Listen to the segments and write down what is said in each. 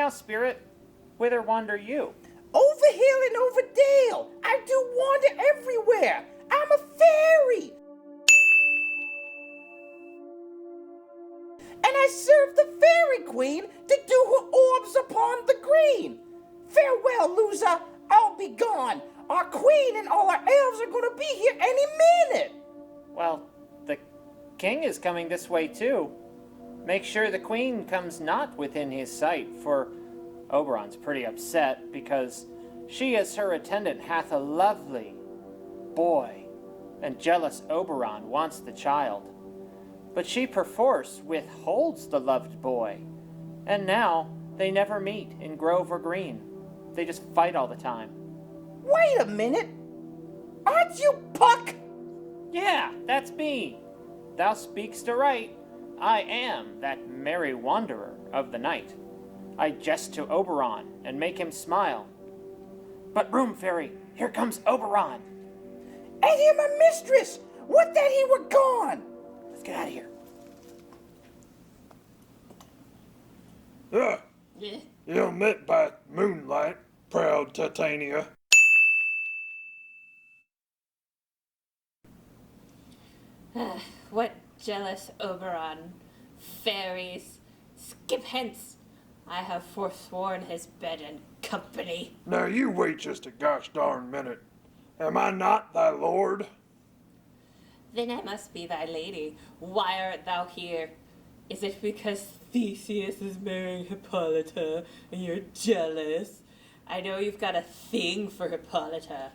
now, spirit. Whither wander you? Over hill and over dale. I do wander everywhere. I'm a fairy. And I serve the fairy queen to do her orbs upon the green. Farewell, loser. I'll be gone. Our queen and all our elves are going to be here any minute. Well, the king is coming this way too. Make sure the queen comes not within his sight, for Oberon's pretty upset because she as her attendant hath a lovely boy, and jealous Oberon wants the child. But she perforce withholds the loved boy, and now they never meet in grove or green. They just fight all the time. Wait a minute. Aren't you Puck? Yeah, that's me. Thou speak'st aright. I am that merry wanderer of the night. I jest to Oberon and make him smile. But room fairy, here comes Oberon. Ain't he my mistress? Would that he were gone. Let's get out of here. You're met by moonlight, proud Titania. What jealous Oberon. Fairies, skip hence. I have forsworn his bed and company. Now you wait just a gosh darn minute. Am I not thy lord? Then I must be thy lady. Why art thou here? Is it because Theseus is marrying Hippolyta and you're jealous? I know you've got a thing for Hippolyta.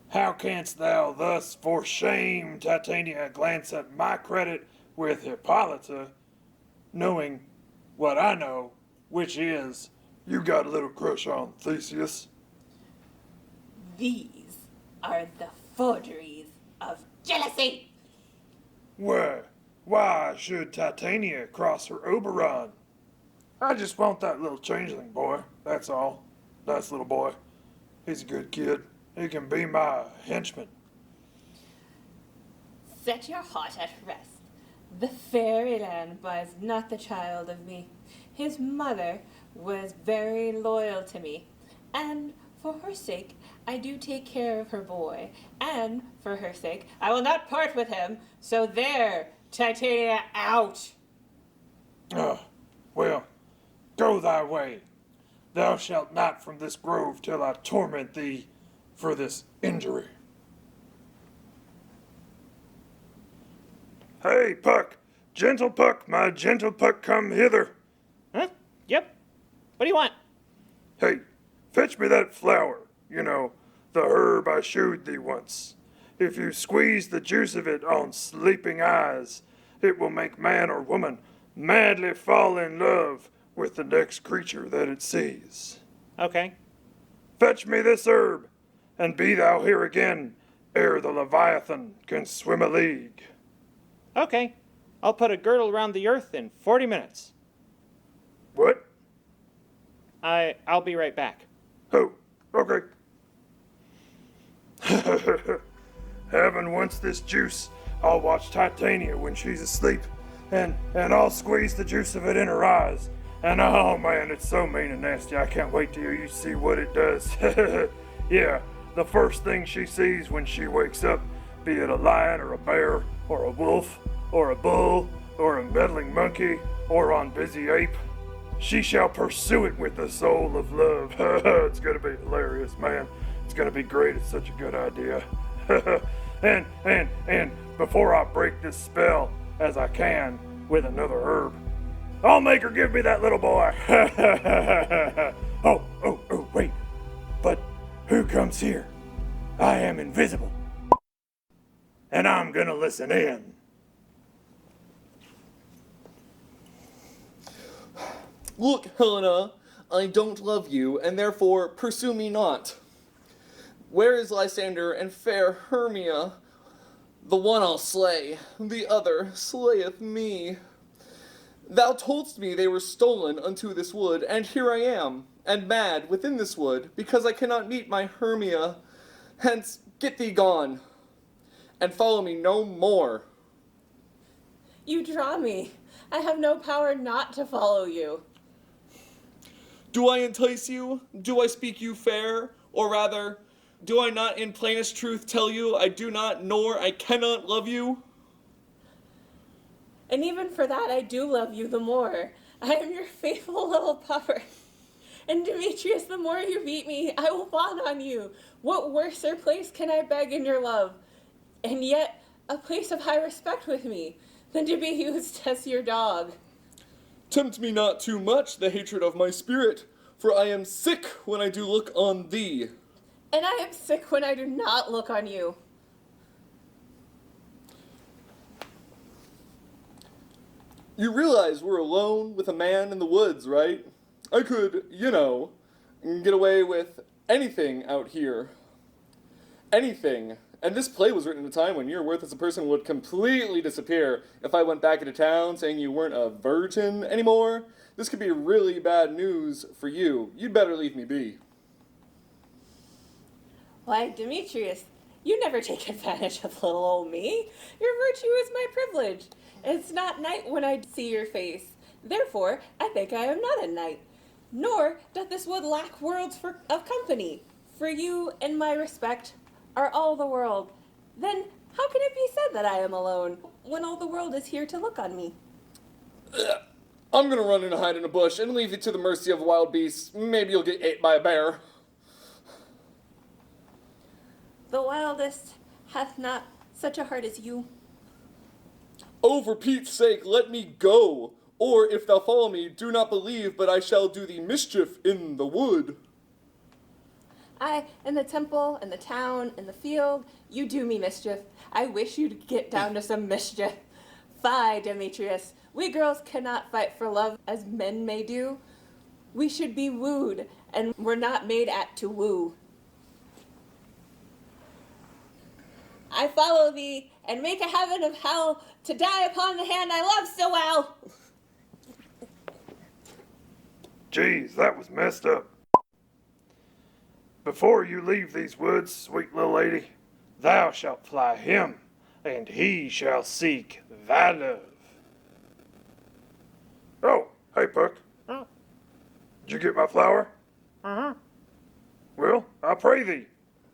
How canst thou thus, for shame, Titania, glance at my credit with Hippolyta, knowing what I know, which is, you got a little crush on Theseus? These are the forgeries of jealousy. Why should Titania cross her Oberon? I just want that little changeling boy, that's all. Nice little boy. He's a good kid. He can be my henchman. Set your heart at rest. The fairyland buys not the child of me. His mother was very loyal to me, and for her sake I do take care of her boy, and for her sake I will not part with him. So there, Titania, out. Well, go thy way. Thou shalt not from this grove till I torment thee for this injury. Hey, Puck! Gentle Puck, my gentle Puck, come hither. Huh? Yep. What do you want? Hey, fetch me that flower, you know, the herb I showed thee once. If you squeeze the juice of it on sleeping eyes, it will make man or woman madly fall in love with the next creature that it sees. Okay. Fetch me this herb, and be thou here again ere the Leviathan can swim a league. Okay. I'll put a girdle around the earth in 40 minutes. What? I'll be right back. Oh, okay. Having once this juice, I'll watch Titania when she's asleep, and I'll squeeze the juice of it in her eyes. And oh man, it's so mean and nasty. I can't wait till you see what it does. Yeah, the first thing she sees when she wakes up, be it a lion or a bear or a wolf or a bull or a meddling monkey or on busy ape, she shall pursue it with the soul of love. It's gonna be hilarious, man. It's gonna be great. It's such a good idea. and before I break this spell, as I can with another herb, I'll make her give me that little boy. Oh, wait. But who comes here? I am invisible. And I'm gonna listen in. Look, Helena, I don't love you, and therefore pursue me not. Where is Lysander and fair Hermia? The one I'll slay, the other slayeth me. Thou toldst me they were stolen unto this wood, and here I am, and mad within this wood, because I cannot meet my Hermia. Hence, get thee gone, and follow me no more. You draw me. I have no power not to follow you. Do I entice you? Do I speak you fair? Or rather, do I not in plainest truth tell you I do not nor I cannot love you? And even for that, I do love you the more. I am your faithful little pupper. And Demetrius, the more you beat me, I will fawn on you. What worser place can I beg in your love? And yet, a place of high respect with me, than to be used as your dog. Tempt me not too much, the hatred of my spirit, for I am sick when I do look on thee. And I am sick when I do not look on you. You realize we're alone with a man in the woods, right? I could, get away with anything out here. Anything. And this play was written at a time when your worth as a person would completely disappear if I went back into town saying you weren't a virgin anymore. This could be really bad news for you. You'd better leave me be. Why, Demetrius, you never take advantage of little old me. Your virtue is my privilege. It's not night when I see your face. Therefore, I think I am not a knight. Nor doth this wood lack worlds of company. For you and my respect are all the world. Then how can it be said that I am alone, when all the world is here to look on me? I'm gonna run and hide in a bush and leave you to the mercy of wild beasts. Maybe you'll get ate by a bear. The wildest hath not such a heart as you. Oh, for Pete's sake, let me go. Or, if thou follow me, do not believe, but I shall do thee mischief in the wood. I, in the temple, in the town, in the field, you do me mischief. I wish you'd get down to some mischief. Fie, Demetrius. We girls cannot fight for love as men may do. We should be wooed, and we're not made to woo. I follow thee, and make a heaven of hell to die upon the hand I love so well. Jeez, that was messed up. Before you leave these woods, sweet little lady, thou shalt fly him, and he shall seek thy love. Oh, hey, Puck. Huh? Did you get my flower? Uh-huh. Well, I pray thee,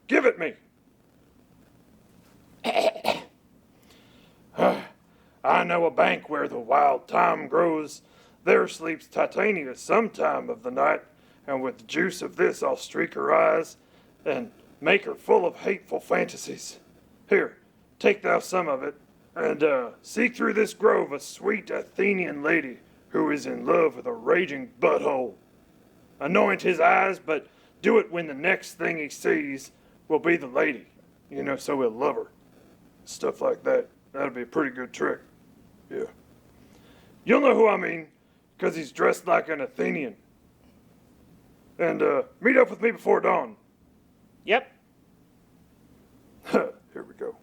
give it me. I know a bank where the wild thyme grows. There sleeps Titania some time of the night, and with the juice of this I'll streak her eyes and make her full of hateful fantasies. Here, take thou some of it, and seek through this grove a sweet Athenian lady who is in love with a raging butthole. Anoint his eyes, but do it when the next thing he sees will be the lady, so he'll love her. Stuff like that. That'll be a pretty good trick. Yeah. You'll know who I mean, because he's dressed like an Athenian. And meet up with me before dawn. Yep. Here we go.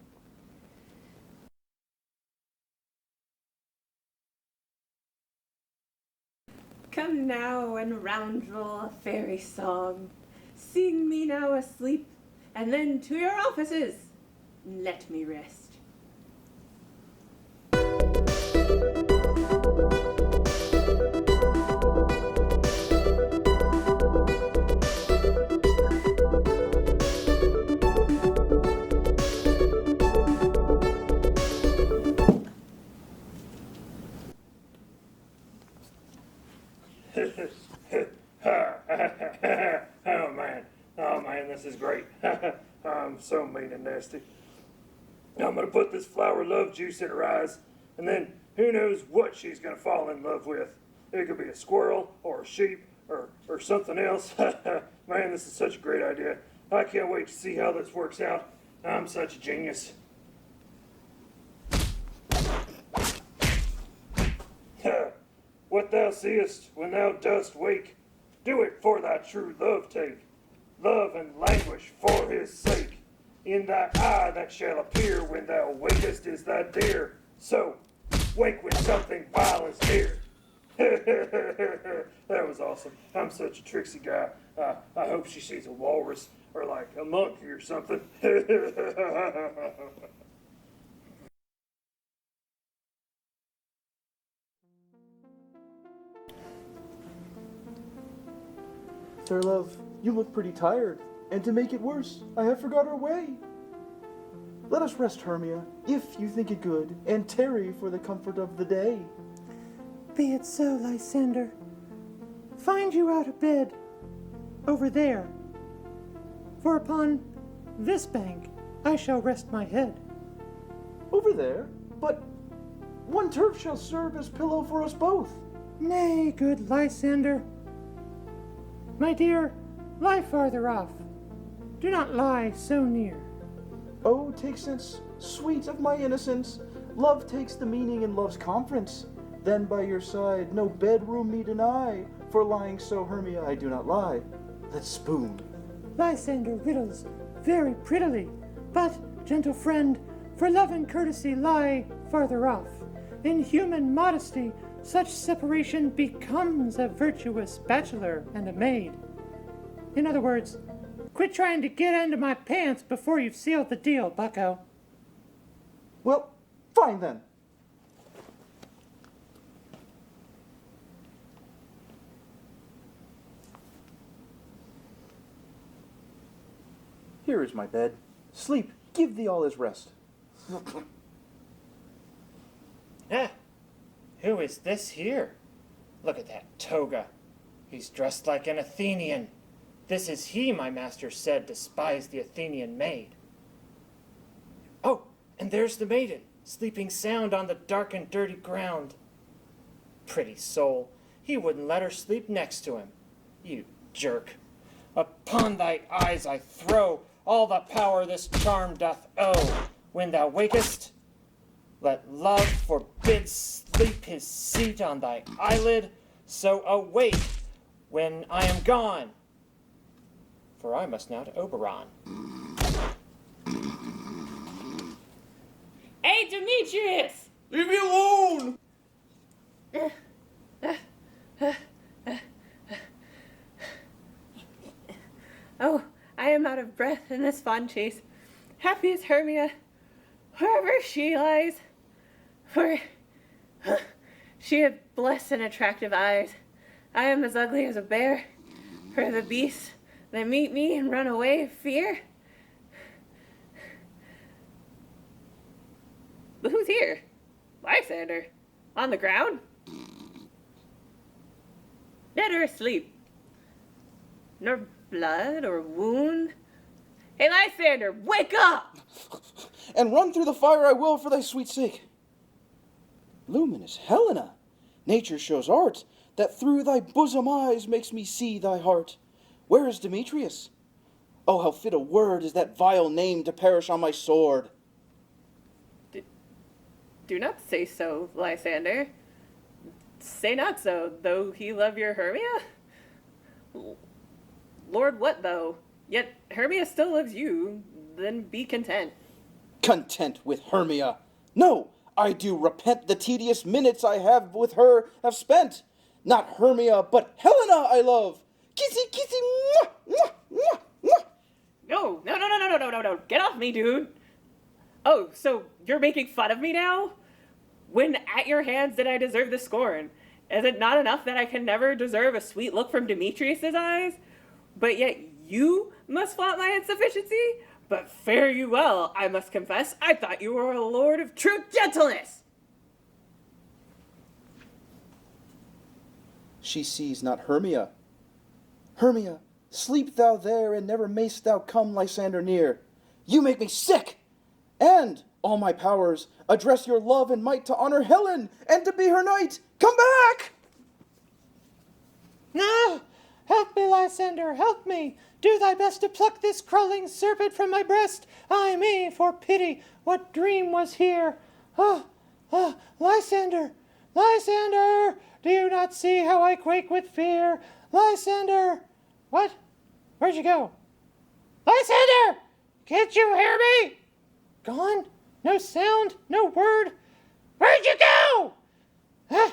Come now and roundel a fairy song. Sing me now asleep, and then to your offices. Let me rest. Oh man, this is great. I'm so mean and nasty. I'm gonna put this flower love juice in her eyes, and then who knows what she's gonna fall in love with. It could be a squirrel or a sheep or something else. Man, this is such a great idea. I can't wait to see how this works out. I'm such a genius. What thou seest when thou dost wake, do it for thy true love take. Love and languish for his sake. In thy eye that shall appear when thou wakest is thy dear. So, wake with something vile as dear. That was awesome. I'm such a tricksy guy. I hope she sees a walrus or like a monkey or something. Fair love, you look pretty tired, and to make it worse, I have forgot our way. Let us rest, Hermia, if you think it good, and tarry for the comfort of the day. Be it so, Lysander. Find you out of bed, over there. For upon this bank I shall rest my head. Over there? But one turf shall serve as pillow for us both. Nay, good Lysander. My dear, lie farther off. Do not lie so near. Oh, take sense, sweet of my innocence. Love takes the meaning in love's conference. Then by your side no bedroom me deny. For lying so, Hermia, I do not lie. Let's spoon. Lysander riddles very prettily, but, gentle friend, for love and courtesy lie farther off. In human modesty, such separation becomes a virtuous bachelor and a maid. In other words, quit trying to get into my pants before you've sealed the deal, bucko. Well, fine then. Here is my bed. Sleep, give thee all his rest. Ah, who is this here? Look at that toga. He's dressed like an Athenian. This is he, my master said, despised the Athenian maid. Oh, and there's the maiden, sleeping sound on the dark and dirty ground. Pretty soul, he wouldn't let her sleep next to him. You jerk. Upon thy eyes I throw all the power this charm doth owe. When thou wakest, let love forbid sleep his seat on thy eyelid, so awake when I am gone. For I must now to Oberon. Hey, Demetrius! Leave me alone! Oh, I am out of breath in this fond chase. Happy is Hermia, wherever she lies, for she hath blessed and attractive eyes. I am as ugly as a bear, for the beasts that meet me and run away fear. But who's here? Lysander. On the ground? Dead or asleep? Nor blood or wound? Hey, Lysander, wake up! And run through the fire I will for thy sweet sake. Luminous Helena, nature shows art that through thy bosom eyes makes me see thy heart. Where is Demetrius? Oh, how fit a word is that vile name to perish on my sword. Do not say so, Lysander. Say not so, though he love your Hermia? Lord, what though? Yet Hermia still loves you, then be content. Content with Hermia? No, I do repent the tedious minutes I have with her have spent. Not Hermia, but Helena I love. Kissy, kissy, mwah, mwah, mwah, mwah. No. Get off me, dude. Oh, so you're making fun of me now? When at your hands did I deserve the scorn? Is it not enough that I can never deserve a sweet look from Demetrius's eyes? But yet you must flaunt my insufficiency? But fare you well, I must confess, I thought you were a lord of true gentleness. She sees not Hermia. Hermia, sleep thou there, and never mayst thou come Lysander near. You make me sick! And, all my powers, address your love and might to honor Helen, and to be her knight. Come back! No! Help me, Lysander, help me! Do thy best to pluck this crawling serpent from my breast. Ay me, for pity, what dream was here? Lysander! Lysander! Do you not see how I quake with fear? Lysander! What? Where'd you go? Lysander! Can't you hear me? Gone? No sound? No word? Where'd you go? I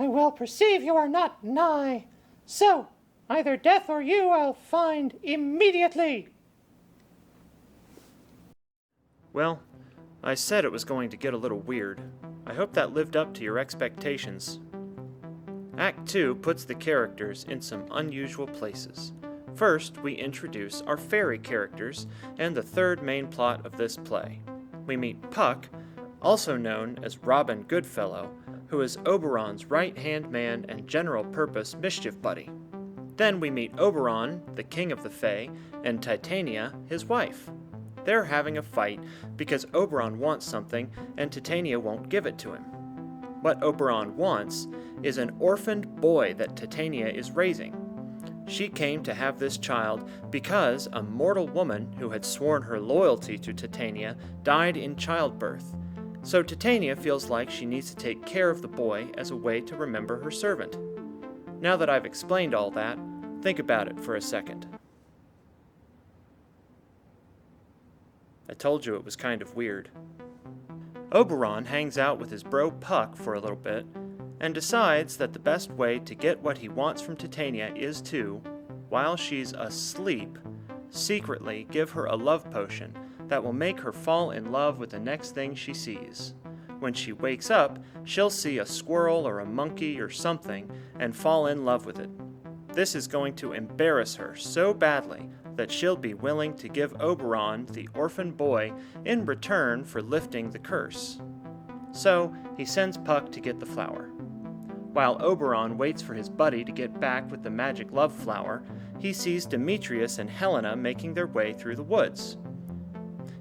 well perceive you are not nigh. So, either death or you I'll find immediately. Well, I said it was going to get a little weird. I hope that lived up to your expectations. Act 2 puts the characters in some unusual places. First, we introduce our fairy characters and the third main plot of this play. We meet Puck, also known as Robin Goodfellow, who is Oberon's right-hand man and general-purpose mischief buddy. Then we meet Oberon, the king of the Fae, and Titania, his wife. They're having a fight because Oberon wants something and Titania won't give it to him. What Oberon wants is an orphaned boy that Titania is raising. She came to have this child because a mortal woman who had sworn her loyalty to Titania died in childbirth. So Titania feels like she needs to take care of the boy as a way to remember her servant. Now that I've explained all that, think about it for a second. I told you it was kind of weird. Oberon hangs out with his bro Puck for a little bit, and decides that the best way to get what he wants from Titania is to, while she's asleep, secretly give her a love potion that will make her fall in love with the next thing she sees. When she wakes up, she'll see a squirrel or a monkey or something and fall in love with it. This is going to embarrass her so badly that she'll be willing to give Oberon the orphan boy in return for lifting the curse. So he sends Puck to get the flower. While Oberon waits for his buddy to get back with the magic love flower, he sees Demetrius and Helena making their way through the woods.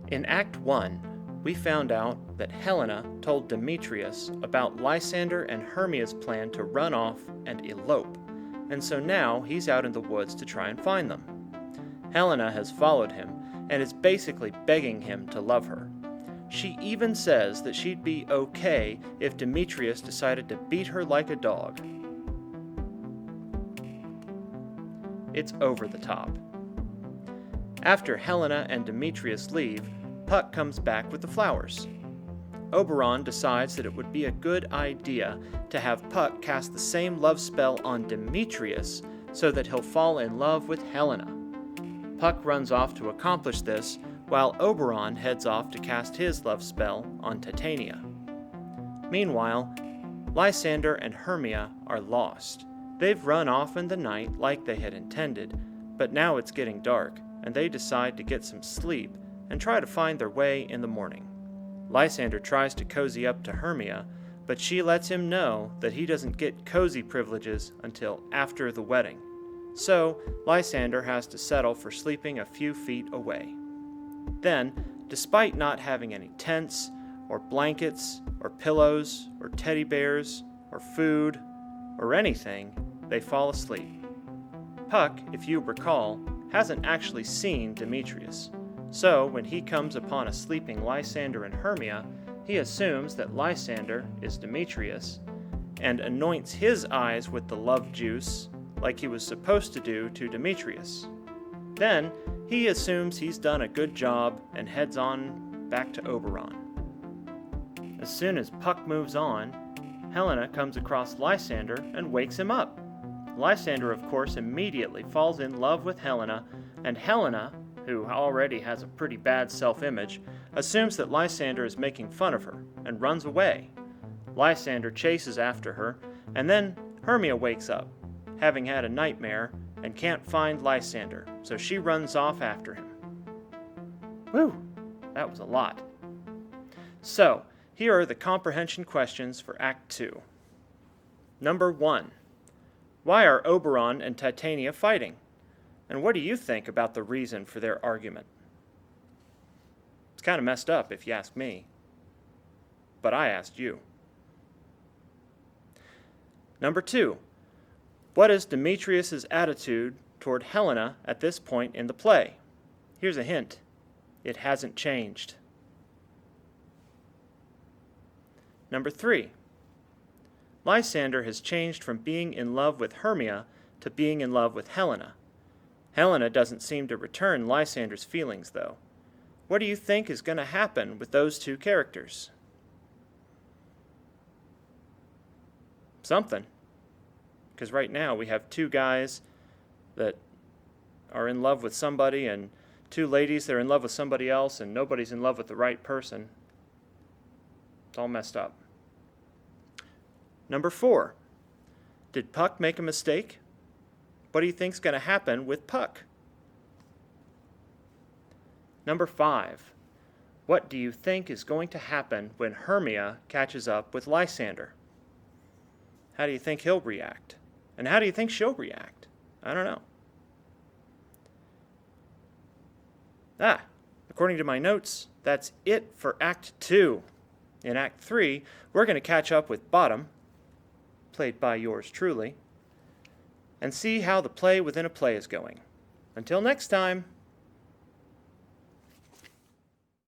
In Act 1, we found out that Helena told Demetrius about Lysander and Hermia's plan to run off and elope, and so now he's out in the woods to try and find them. Helena has followed him and is basically begging him to love her. She even says that she'd be okay if Demetrius decided to beat her like a dog. It's over the top. After Helena and Demetrius leave, Puck comes back with the flowers. Oberon decides that it would be a good idea to have Puck cast the same love spell on Demetrius so that he'll fall in love with Helena. Puck runs off to accomplish this, while Oberon heads off to cast his love spell on Titania. Meanwhile, Lysander and Hermia are lost. They've run off in the night like they had intended, but now it's getting dark, and they decide to get some sleep and try to find their way in the morning. Lysander tries to cozy up to Hermia, but she lets him know that he doesn't get cozy privileges until after the wedding. So, Lysander has to settle for sleeping a few feet away. Then, despite not having any tents, or blankets, or pillows, or teddy bears, or food, or anything, they fall asleep. Puck, if you recall, hasn't actually seen Demetrius. So, when he comes upon a sleeping Lysander and Hermia, he assumes that Lysander is Demetrius, and anoints his eyes with the love juice, like he was supposed to do to Demetrius. Then, he assumes he's done a good job and heads on back to Oberon. As soon as Puck moves on, Helena comes across Lysander and wakes him up. Lysander, of course, immediately falls in love with Helena, and Helena, who already has a pretty bad self-image, assumes that Lysander is making fun of her and runs away. Lysander chases after her, and then Hermia wakes up, having had a nightmare, and can't find Lysander, so she runs off after him. Whew, that was a lot. So, here are the comprehension questions for Act 2. Number 1. Why are Oberon and Titania fighting? And what do you think about the reason for their argument? It's kind of messed up if you ask me. But I asked you. Number 2. What is Demetrius' attitude toward Helena at this point in the play? Here's a hint. It hasn't changed. Number 3. Lysander has changed from being in love with Hermia to being in love with Helena. Helena doesn't seem to return Lysander's feelings, though. What do you think is going to happen with those two characters? Something. Because right now we have two guys that are in love with somebody and two ladies that are in love with somebody else and nobody's in love with the right person. It's all messed up. Number 4. Did Puck make a mistake? What do you think's going to happen with Puck? Number 5. What do you think is going to happen when Hermia catches up with Lysander? How do you think he'll react? And how do you think she'll react? I don't know. According to my notes, that's it for Act 2. In Act 3, we're going to catch up with Bottom, played by yours truly, and see how the play within a play is going. Until next time.